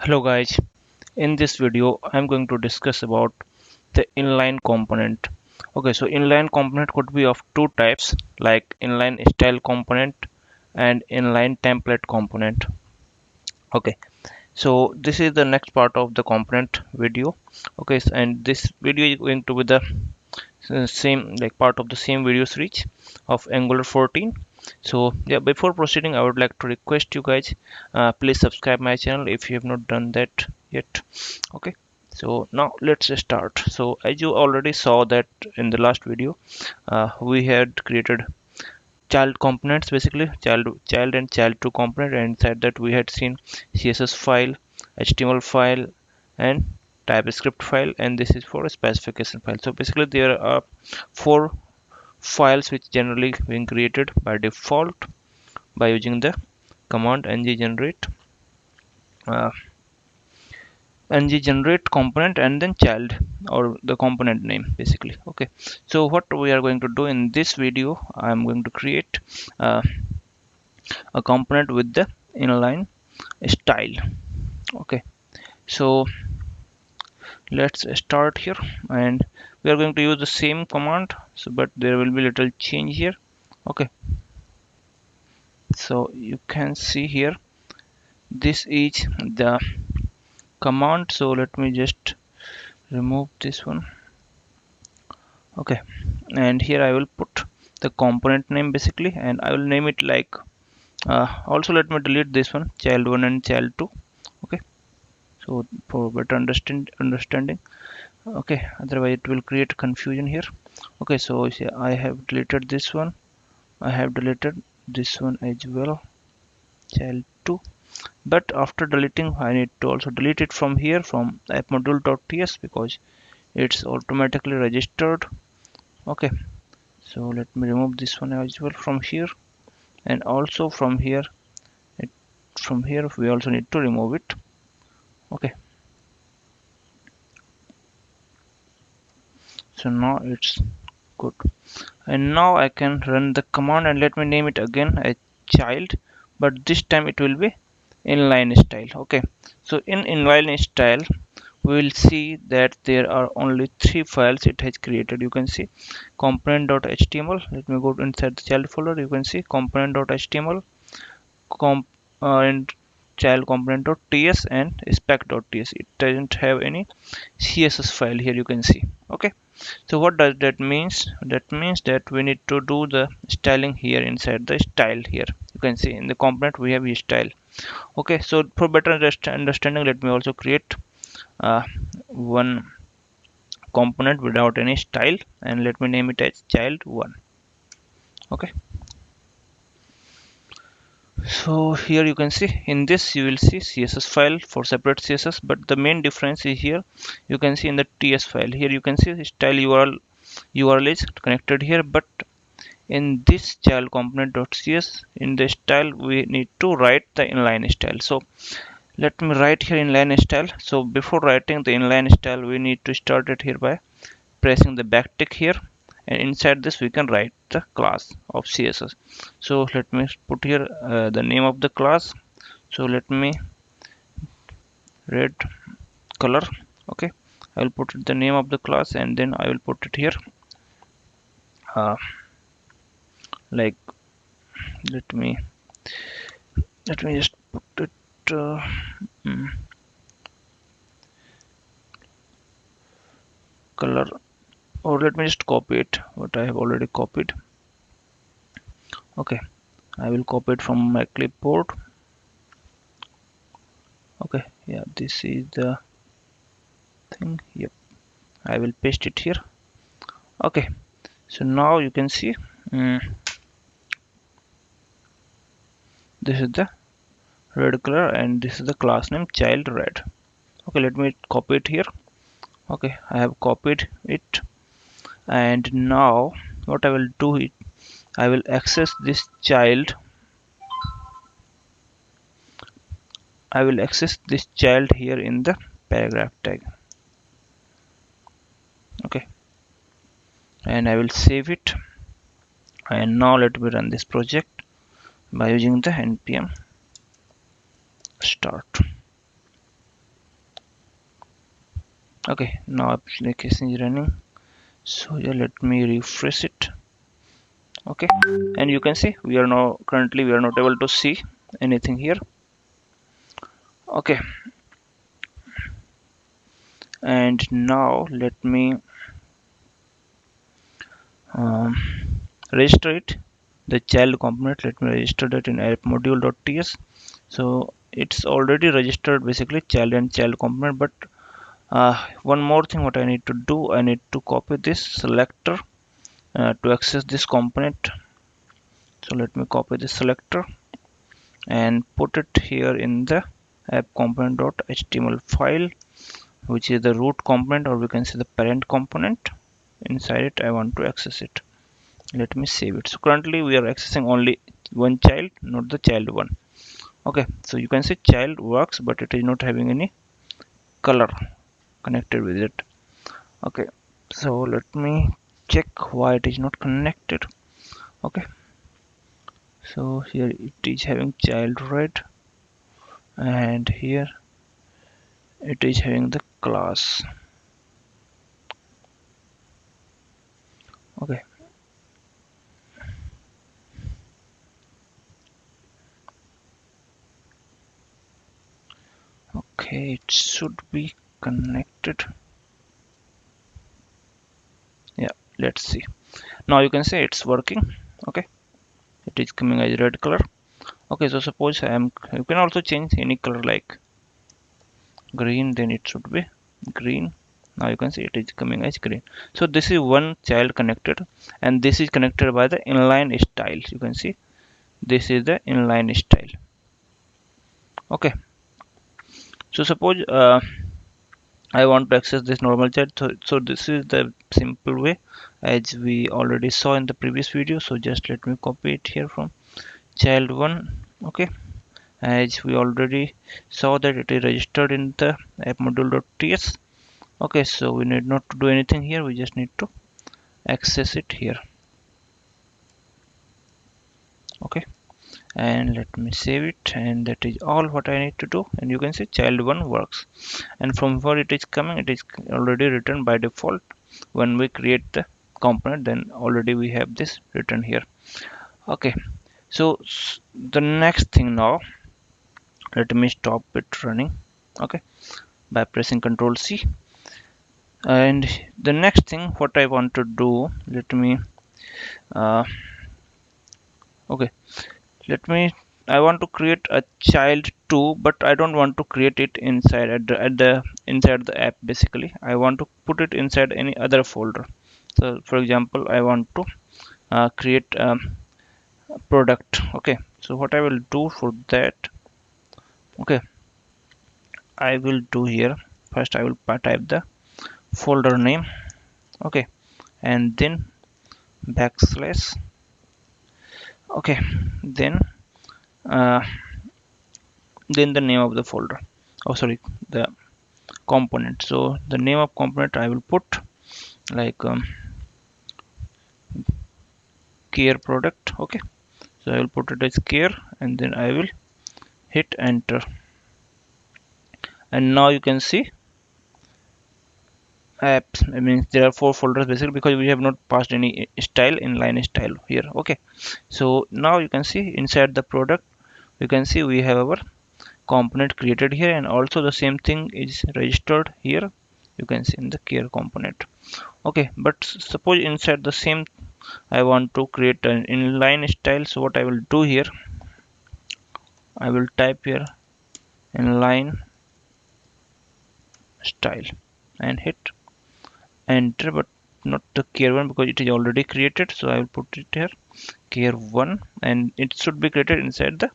Hello guys, in this video I'm going to discuss about the inline component. Okay, so inline component could be of two types like inline style component and inline template component. Okay, so this is the next part of the component video. Okay, and this video is going to be the same like part of the same video series of Angular 14. So yeah, before proceeding I would like to request you guys, please subscribe my channel if you have not done that yet. Okay, so now let's start. So as you already saw that in the last video, we had created child components, basically child and child2 component, and inside that we had seen css file, html file, and typescript file, and this is for a specification file. So basically there are four files which generally being created by default by using the command uh, ng generate component and then child or the component name basically. Okay, so what we are going to do in this video, I am going to create uh, a component with the inline style. Okay, so let's start here, and we are going to use the same command, so but there will be little change here. Okay, so you can see here this is the command. So let me just remove this one. Okay, and here I will put the component name basically, and I will name it like also let me delete this one, child1 and child2. Okay, so for better understanding. Okay, otherwise it will create confusion here. Okay, so yeah, I have deleted this one, I have deleted this one as well, child2. But after deleting I need to also delete it from here, from appmodule.ts, because it's automatically registered. Okay, so let me remove this one as well from here, and also from here we also need to remove it. Okay, so now it's good, and now I can run the command, and let me name it again as child, but this time it will be inline style. Okay, so in inline style we will see that there are only three files it has created. You can see component.html. Let me go inside the child folder. You can see component.html, comp and child component.ts and spec.ts. It doesn't have any css file here, you can see. Okay, so what does that means? That means that we need to do the styling here inside the style here. You can see in the component we have a style. Okay, so for better understanding, let me also create one component without any style, and let me name it as child1. Okay, so here you can see in this you will see css file for separate css, but the main difference is here you can see in the ts file. Here you can see style url is connected here, but in this child component.cs, in the style we need to write the inline style. So let me write here inline style. So before writing the inline style we need to start it here by pressing the backtick here, and inside this we can write the class of css. So let me put here the name of the class. So let me red color. Okay, I will put the name of the class, and then I will put it here uh, like let me just put it color, or let me just copy it what I have already copied. Okay, I will copy it from my clipboard. Okay, yeah, this is the thing. Yep, I will paste it here. Okay, so now you can see this is the red color, and this is the class name child red. Okay, let me copy it here. Okay, I have copied it, and now what I will do is I will access this child. I will access this child here in the paragraph tag. Okay, and I will save it, and now let me run this project by using the npm start. Okay, now application is running. So yeah, let me refresh it. Okay, and you can see we are now currently we are not able to see anything here. Okay, and now let me um, register it, the child component. Let me register that in app module.ts. So it's already registered basically child and child component, but one more thing what I need to do, I need to copy this selector to access this component. So let me copy this selector and put it here in the app component.html file, which is the root component, or we can say the parent component. Inside it I want to access it. Let me save it. So currently we are accessing only one child, not the child one. Okay, so you can see child works, but it is not having any color connected with it. Okay, so let me check why it is not connected. Okay, so here it is having child red, and here it is having the class. Okay, okay, it should be connected. Yeah, let's see. Now you can say it's working. Okay, it is coming as red color. Okay, so suppose you can also change any color like green, then it should be green. Now you can see it is coming as green. So this is one child connected, and this is connected by the inline style. You can see this is the inline style. Okay, so suppose I want to access this normal chat. So this is the simple way, as we already saw in the previous video. So just let me copy it here from child one. Okay, as we already saw that it is registered in the app module.ts. Okay, so we need not to do anything here, we just need to access it here. Okay, and let me save it, and that is all what I need to do. And you can see child one works, and from where it is coming, it is already written by default. When we create the component, then already we have this written here. Okay, so the next thing now, let me stop it running. Okay, by pressing Ctrl C. And the next thing what I want to do, let me uh, okay, let me I want to create a child too, but I don't want to create it inside at the inside the app. Basically I want to put it inside any other folder. So for example, I want to create a product. Okay, so what I will do for that, okay, I will do here, first I will type the folder name. Okay, and then backslash. Okay, then uh, then the name of the folder, oh sorry, the component. So the name of component I will put like care product. Okay, so I will put it as care, and then I will hit enter. And now you can see apps, I mean there are four folders basically, because we have not passed any style, inline style here. Okay, so now you can see inside the product, you can see we have our component created here, and also the same thing is registered here. You can see in the care component. Okay, but suppose inside the same I want to create an inline style. So what I will do here, I will type here inline style and hit enter, but not the care one because it is already created. So I will put it here care one, and it should be created inside the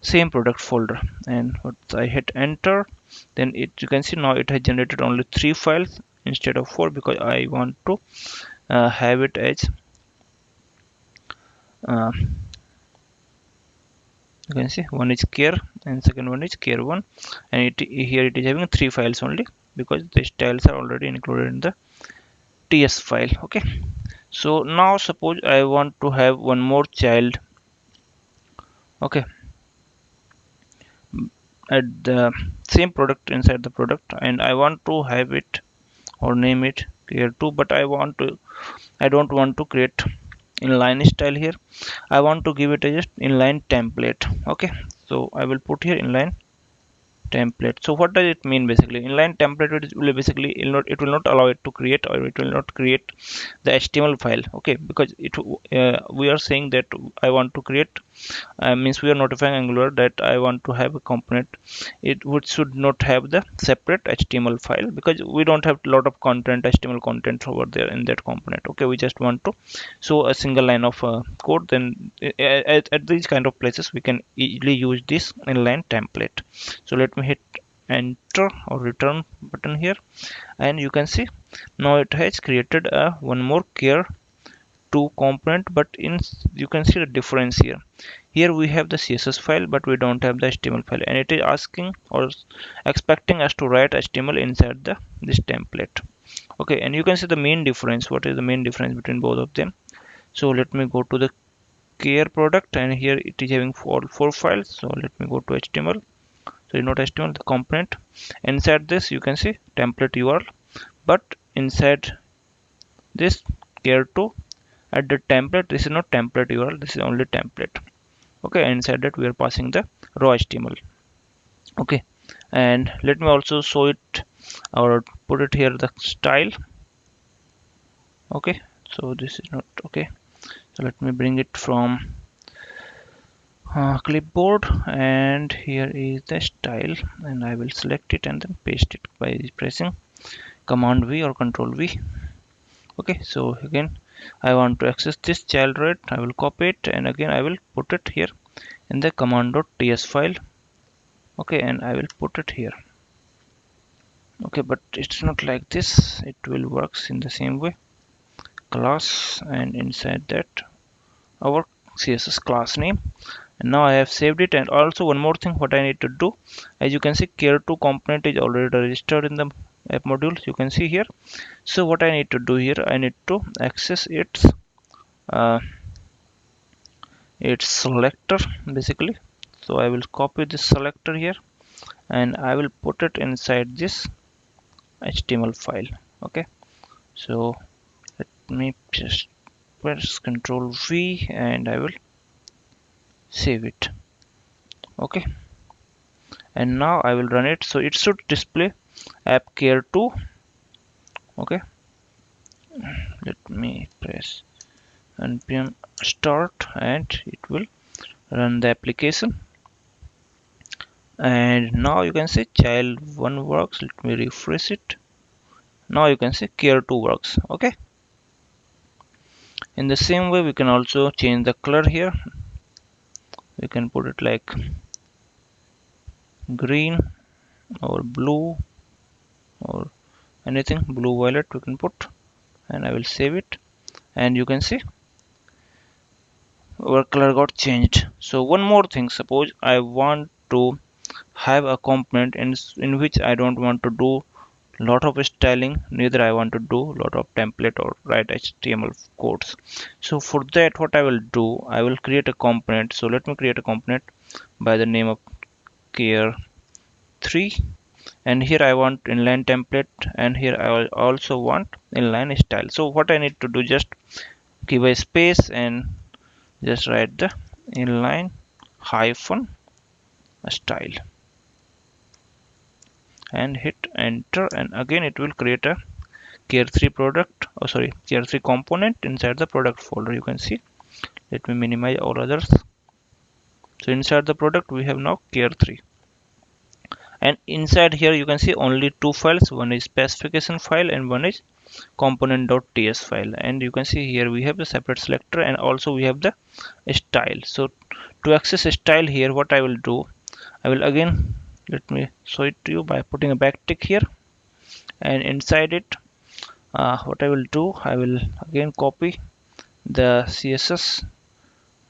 same product folder. And what I hit enter, then it, you can see now it has generated only 3 files instead of 4, because I want to have it as uh, you can see one is care and second one is care one, and here it is having 3 files only, because the styles are already included in the ts file. Okay, so now suppose I want to have one more child. Okay, at the same product, inside the product, and I want to have it or name it care2, but I don't want to create inline style here. I want to give it a just inline template. Okay, so I will put here inline template. So what does it mean basically? Inline template will basically it will not allow it to create, or it will not create the HTML file. Okay, because we are saying that I want to create, means we are notifying Angular that I want to have a component. It would should not have the separate HTML file, because we don't have a lot of content, HTML content over there in that component. Okay, we just want to show a single line of code. Then at these kind of places we can easily use this inline template. So let me hit enter or return button here, and you can see now it has created a one more care2 component. But you can see the difference here. Here we have the CSS file, but we don't have the HTML file, and it is asking or expecting us to write HTML inside this template. Okay, and you can see the main difference. What is the main difference between both of them? So let me go to the care product, and here it is having four files. So let me go to HTML. So not HTML, the component. Inside this you can see template URL, but inside this care2 at the template, this is not template URL, this is only template. Okay, inside that we are passing the raw HTML. Okay, and let me also show it or put it here the style. Okay, so this is not okay. So let me bring it from clipboard, and here is the style, and I will select it and then paste it by pressing Command V or Control V. Okay, so again I want to access this child red. I will copy it, and again I will put it here in the command.ts file. Okay, and I will put it here. Okay, but it's not like this. It will works in the same way. Class, and inside that our CSS class name. And now I have saved it. And also one more thing what I need to do, as you can see care2 component is already registered in the app modules, you can see here. So what I need to do here, I need to access its selector basically. So I will copy this selector here, and I will put it inside this HTML file. Okay, so let me just press Control V, and I will save it. Okay, and now I will run it. So it should display app care2. Okay, let me press npm start, and it will run the application. And now you can see child1 works. Let me refresh it. Now you can see care2 works. Okay, in the same way we can also change the color here. We can put it like green or blue or anything, blue violet we can put, and I will save it, and you can see our color got changed. So one more thing, suppose I want to have a component in which I don't want to do lot of styling, neither I want to do lot of template or write HTML codes. So for that what I will do, I will create a component. So let me create a component by the name of care3, and here I want inline template, and here I will also want inline style. So what I need to do, just give a space and just write the inline hyphen style and hit enter, and again it will create a care3 product, oh sorry, care3 component inside the product folder. You can see, let me minimize all others. So inside the product we have now care3, and inside here you can see only two files. One is specification file and one is component.ts file, and you can see here we have the separate selector, and also we have the style. So to access style here, what I will do, I will again, let me show it to you by putting a backtick here, and inside it what I will do, I will again copy the CSS.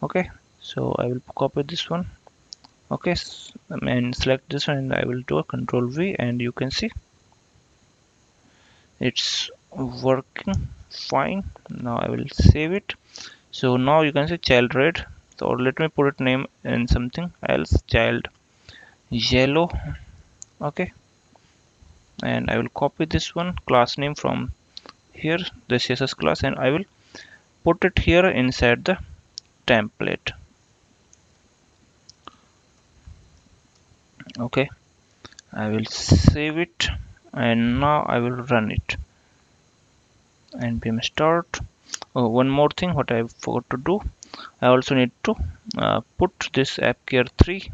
Okay, so I will copy this one. Okay, and select this one, and I will do a Control V, and you can see it's working fine. Now I will save it. So now you can see child red. So let me put it name in something else, child yellow. Okay, and I will copy this one class name from here, the CSS class, and I will put it here inside the template. Okay, I will save it, and now I will run it. npm start. Oh, one more thing what I forgot to do, I also need to put this appcare3.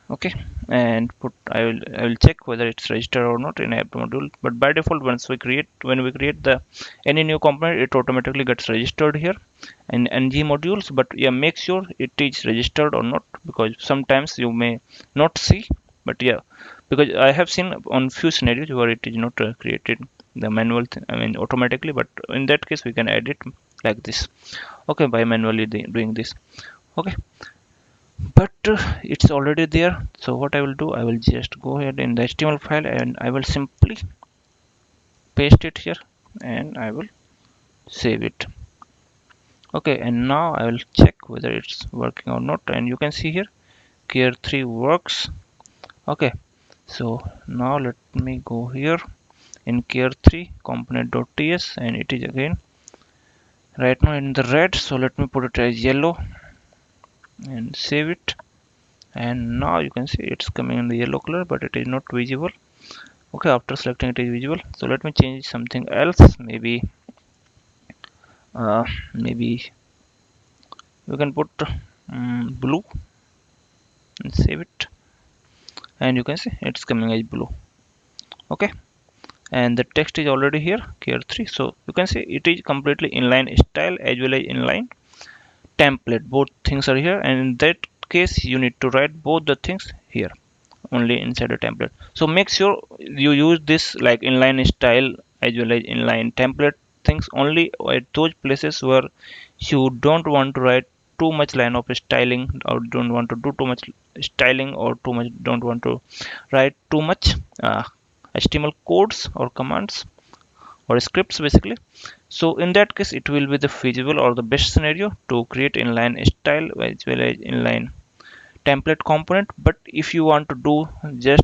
Okay, and I will check whether it's registered or not in app module. But by default, when we create the any new component, it automatically gets registered here in ng modules. But yeah, make sure it is registered or not, because sometimes you may not see. But yeah, because I have seen on few scenarios where it is not created the manual I mean automatically, but in that case we can add it like this. Okay, by manually doing this. Okay, but it's already there. So what I will do, I will just go ahead in the HTML file and I will simply paste it here and I will save it. Okay, and now I will check whether it's working or not, and you can see here care3 works. Okay, so now let me go here in care3 component.ts, and it is again right now in the red, so let me put it as yellow and save it. And now you can see it's coming in the yellow color, but it is not visible. Okay, after selecting it is visible. So let me change something else. Maybe maybe we can put blue and save it, and you can see it's coming as blue. Okay, and the text is already here care3, so you can see it is completely inline style as well as inline template. Both things are here, and in that case you need to write both the things here only inside a template. So make sure you use this like inline style as well as inline template things only at those places where you don't want to write too much line of styling, or don't want to do too much styling, or don't want to write too much HTML codes or commands or scripts basically. So in that case it will be the feasible or the best scenario to create inline style as well as inline template component. But if you want to do just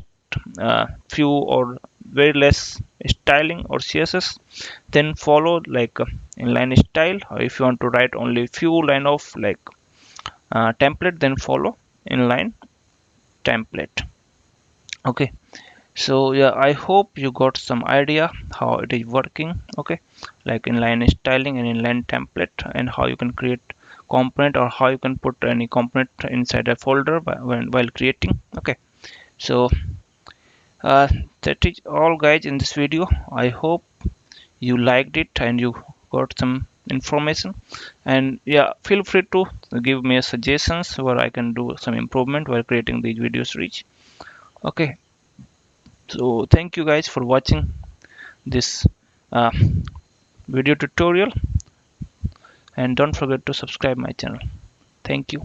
few or very less styling or CSS, then follow like inline style. Or if you want to write only few line of like template, then follow inline template. Okay, so yeah, I hope you got some idea how it is working. Okay, like inline styling and inline template, and how you can create component, or how you can put any component inside a folder while creating. Okay, so that is all guys in this video. I hope you liked it and you got some information, and yeah, feel free to give me suggestions where I can do some improvement while creating these videos reach. Okay, so thank you guys for watching this uh, video tutorial, and don't forget to subscribe my channel. Thank you.